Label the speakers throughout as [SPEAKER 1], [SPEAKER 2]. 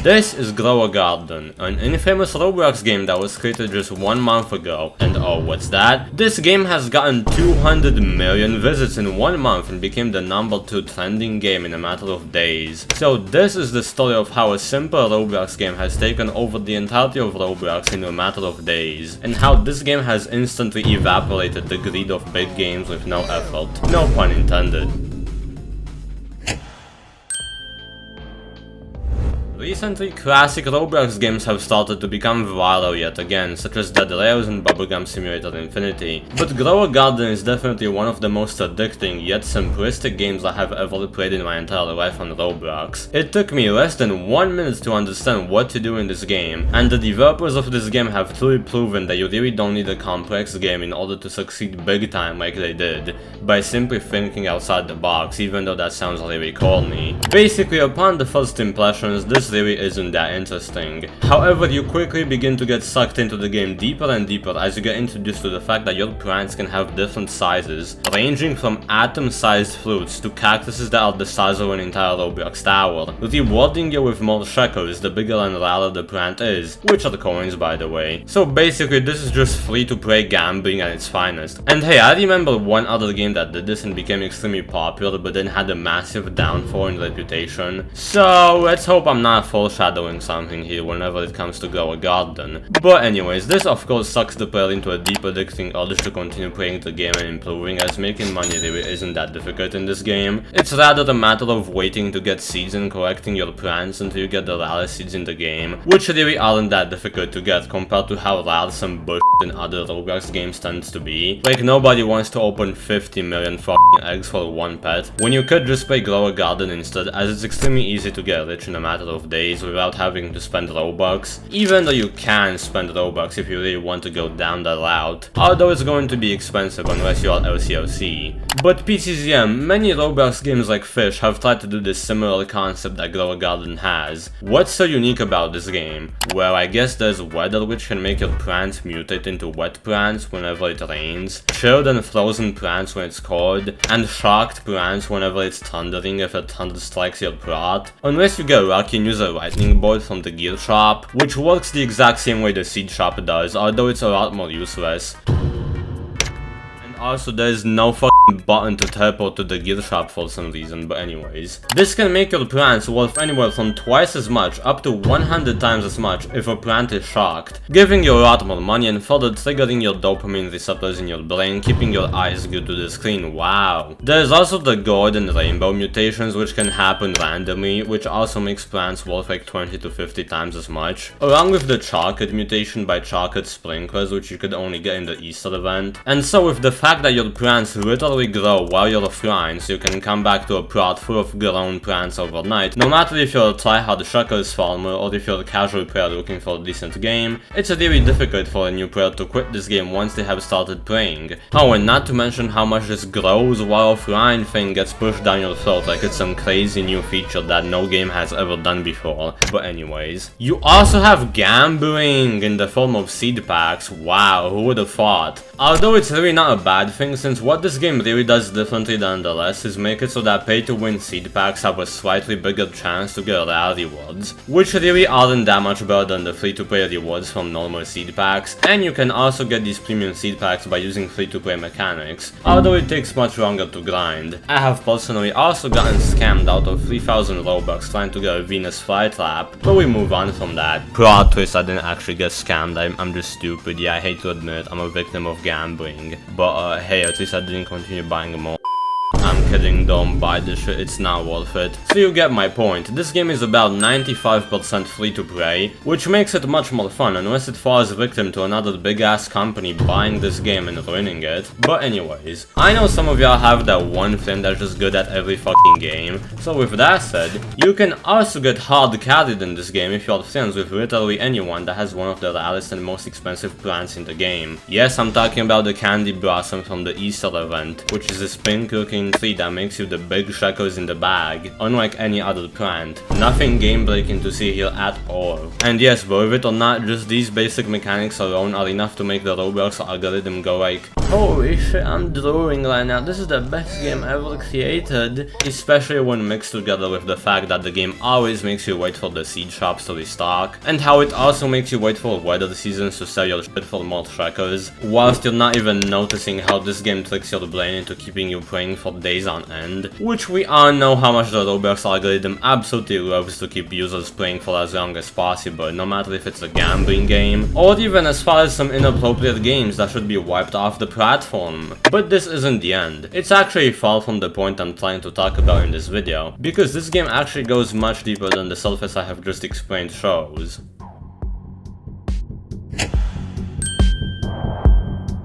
[SPEAKER 1] This is Grow a Garden, an infamous Roblox game that was created just 1 month ago. And oh, what's that? This game has gotten 200 million visits in 1 month and became the #2 trending game in a matter of days. So this is the story of how a simple Roblox game has taken over the entirety of Roblox in a matter of days, and how this game has instantly evaporated the greed of big games with no effort. No pun intended. Recently, classic Roblox games have started to become viral yet again, such as Dead Rails and Bubblegum Simulator Infinity. But Grow a Garden is definitely one of the most addicting yet simplistic games I have ever played in my entire life on Roblox. It took me less than 1 minute to understand what to do in this game, and the developers of this game have truly proven that you really don't need a complex game in order to succeed big time like they did, by simply thinking outside the box, even though that sounds really corny. Basically, upon the first impressions, this really isn't that interesting. However, you quickly begin to get sucked into the game deeper and deeper as you get introduced to the fact that your plants can have different sizes, ranging from atom-sized fruits to cactuses that are the size of an entire Roblox tower, rewarding you with more shekels the bigger and rarer the plant is, which are coins by the way. So basically, this is just free-to-play gambling at its finest. And hey, I remember one other game that did this and became extremely popular but then had a massive downfall in reputation. So let's hope I'm not foreshadowing something here whenever it comes to Grow a Garden. But anyways, this of course sucks the player into a deep addicting urge to continue playing the game and improving, as making money really isn't that difficult in this game. It's rather a matter of waiting to get seeds and collecting your plants until you get the rarest seeds in the game, which really aren't that difficult to get compared to how rare some bullshit in other Roblox games tends to be. Like, nobody wants to open 50 million fucking eggs for one pet, when you could just play Grow a Garden instead, as it's extremely easy to get rich in a matter of days without having to spend Robux, even though you can spend Robux if you really want to go down that route, although it's going to be expensive unless you are LCLC. But PCZM, many Roblox games like Fish have tried to do this similar concept that Grow a Garden has. What's so unique about this game? Well, I guess there's weather, which can make your plants mutate into wet plants whenever it rains, chilled and frozen plants when it's cold, and shocked plants whenever it's thundering if a thunder strikes your plot, unless you get lucky and use a lightning bolt from the gear shop, which works the exact same way the seed shop does, although it's a lot more useless. Also, there is no fucking button to teleport to the gear shop for some reason, but anyways. This can make your plants worth anywhere from twice as much up to 100 times as much if a plant is shocked, giving you a lot more money and further triggering your dopamine receptors in your brain, keeping your eyes glued to the screen. Wow. There's also the gold and rainbow mutations, which can happen randomly, which also makes plants worth like 20 to 50 times as much, along with the chocolate mutation by chocolate sprinklers, which you could only get in the Easter event. And so with the fact that your plants literally grow while you're offline, so you can come back to a plot full of grown plants overnight, no matter if you're a tryhard shekels farmer or if you're a casual player looking for a decent game, it's really difficult for a new player to quit this game once they have started playing. Oh, and not to mention how much this grows while offline thing gets pushed down your throat like it's some crazy new feature that no game has ever done before. But anyways, you also have gambling in the form of seed packs. Wow, who would have thought? Although it's really not a bad thing, since what this game really does differently than the rest is make it so that pay-to-win seed packs have a slightly bigger chance to get rare rewards, which really aren't that much better than the free-to-play rewards from normal seed packs, and you can also get these premium seed packs by using free-to-play mechanics, although it takes much longer to grind. I have personally also gotten scammed out of 3,000 Robux trying to get a Venus flytrap, but we move on from that. Plot twist, I didn't actually get scammed, I'm just stupid. Yeah, I hate to admit, I'm a victim of gambling, but hey, at least I didn't continue buying more. I'm kidding, don't buy this shit, it's not worth it. So you get my point. This game is about 95% free to play, which makes it much more fun unless it falls victim to another big ass company buying this game and ruining it. But anyways, I know some of y'all have that one thing that's just good at every fucking game. So with that said, you can also get hard carried in this game if you're friends with literally anyone that has one of the rarest and most expensive plants in the game. Yes, I'm talking about the candy blossom from the Easter event, which is this pink looking tree that makes gives you the big shekels in the bag, unlike any other plant. Nothing game-breaking to see here at all. And yes, believe it or not, just these basic mechanics alone are enough to make the Roblox algorithm go like, holy shit, I'm drooling right now, this is the best game ever created. Especially when mixed together with the fact that the game always makes you wait for the seed shops to restock, and how it also makes you wait for weather seasons to sell your shit for more shekels, whilst you're not even noticing how this game tricks your brain into keeping you playing for days on end, which we all know how much the Roblox algorithm absolutely loves to keep users playing for as long as possible, no matter if it's a gambling game, or even as far as some inappropriate games that should be wiped off the platform. But this isn't the end. It's actually far from the point I'm trying to talk about in this video, because this game actually goes much deeper than the surface I have just explained shows.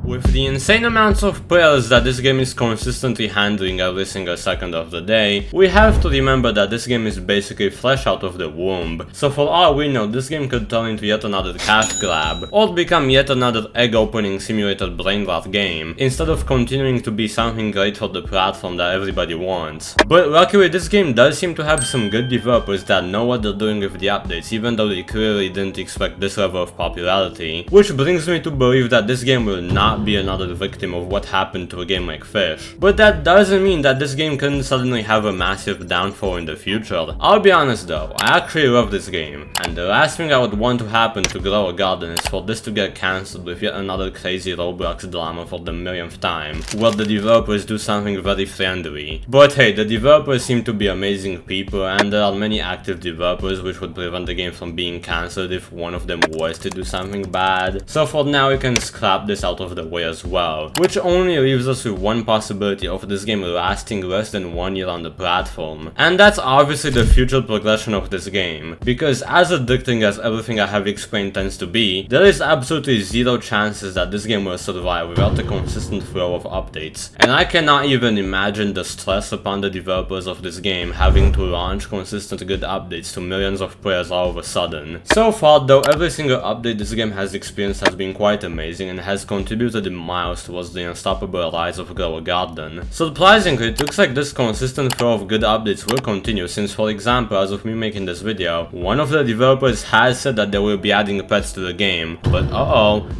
[SPEAKER 1] With the insane amounts of players that this game is consistently handling every single second of the day, we have to remember that this game is basically fresh out of the womb. So for all we know, this game could turn into yet another cash grab, or become yet another egg-opening simulated brain rot game, instead of continuing to be something great for the platform that everybody wants. But luckily this game does seem to have some good developers that know what they're doing with the updates, even though they clearly didn't expect this level of popularity, which brings me to believe that this game will not be another victim of what happened to a game like Fish. But that doesn't mean that this game couldn't suddenly have a massive downfall in the future. I'll be honest though, I actually love this game, and the last thing I would want to happen to Grow a Garden is for this to get cancelled with yet another crazy Roblox drama for the millionth time, where the developers do something very friendly. But hey, the developers seem to be amazing people, and there are many active developers which would prevent the game from being cancelled if one of them was to do something bad. So for now we can scrap this out of the way as well, which only leaves us with one possibility of this game lasting less than 1 year on the platform. And that's obviously the future progression of this game, because as addicting as everything I have explained tends to be, there is absolutely zero chances that this game will survive without a consistent flow of updates. And I cannot even imagine the stress upon the developers of this game having to launch consistent good updates to millions of players all of a sudden. So far though, every single update this game has experienced has been quite amazing and has contributed in miles towards the unstoppable rise of Grow a Garden. Surprisingly, it looks like this consistent flow of good updates will continue, since for example, as of me making this video, one of the developers has said that they will be adding pets to the game, but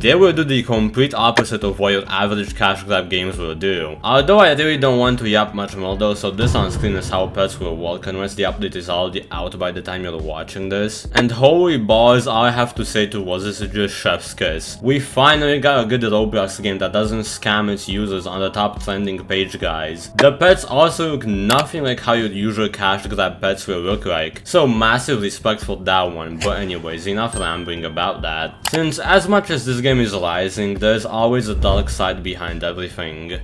[SPEAKER 1] they will do the complete opposite of what your average cash grab games will do. Although I really don't want to yap much more though, so this on screen is how pets will work unless the update is already out by the time you're watching this. And holy balls, all I have to say towards this is just chef's kiss. We finally got a good Roblox game that doesn't scam its users on the top trending page, guys. The pets also look nothing like how your usual cash grab pets will look like, so massive respect for that one. But anyways, enough rambling about that, since as much as this game is rising, there's always a dark side behind everything.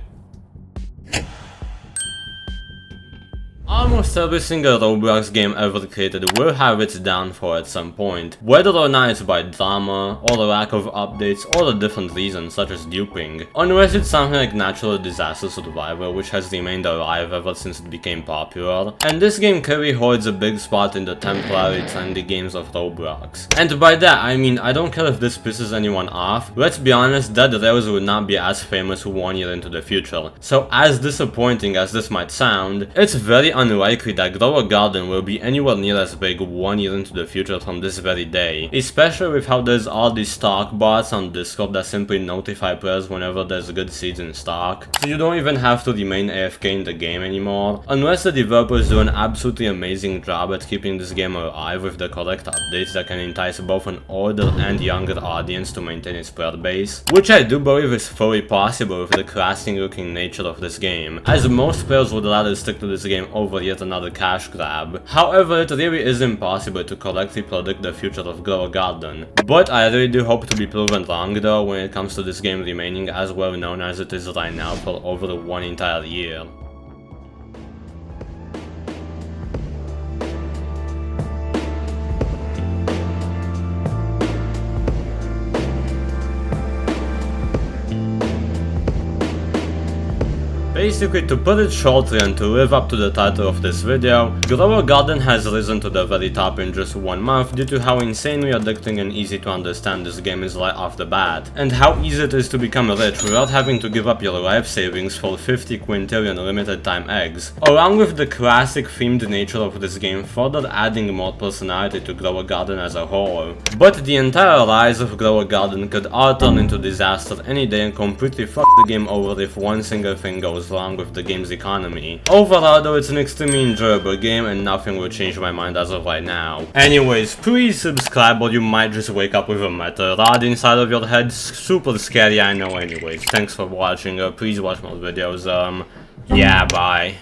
[SPEAKER 1] Almost every single Roblox game ever created will have its downfall at some point, whether or not it's by drama, or the lack of updates, or a different reason such as duping, unless it's something like natural disaster survival, which has remained alive ever since it became popular. And this game clearly holds a big spot in the temporary trendy games of Roblox. And by that I mean, I don't care if this pisses anyone off, let's be honest, Dead Rails would not be as famous 1 year into the future. So as disappointing as this might sound, it's very unlikely that Grow a Garden will be anywhere near as big 1 year into the future from this very day, especially with how there's all these stock bots on Discord that simply notify players whenever there's good seeds in stock, so you don't even have to remain AFK in the game anymore, unless the developers do an absolutely amazing job at keeping this game alive with the correct updates that can entice both an older and younger audience to maintain its player base, which I do believe is fully possible with the classy looking nature of this game, as most players would rather stick to this game over yet another cash grab. However, it really is impossible to correctly predict the future of Grow a Garden, but I really do hope to be proven wrong though when it comes to this game remaining as well known as it is right now for over 1 entire year. Basically, to put it shortly and to live up to the title of this video, Grow a Garden has risen to the very top in just 1 month due to how insanely addicting and easy to understand this game is right off the bat, and how easy it is to become rich without having to give up your life savings for 50 quintillion limited time eggs, along with the classic themed nature of this game further adding more personality to Grow a Garden as a whole. But the entire rise of Grow a Garden could all turn into disaster any day and completely fuck the game over if one single thing goes wrong with the game's economy. Overall though, it's an extremely enjoyable game and nothing will change my mind as of right now. Anyways, please subscribe or you might just wake up with a metal rod inside of your head. Super scary, I know. Anyways, thanks for watching, please watch more videos, yeah, bye.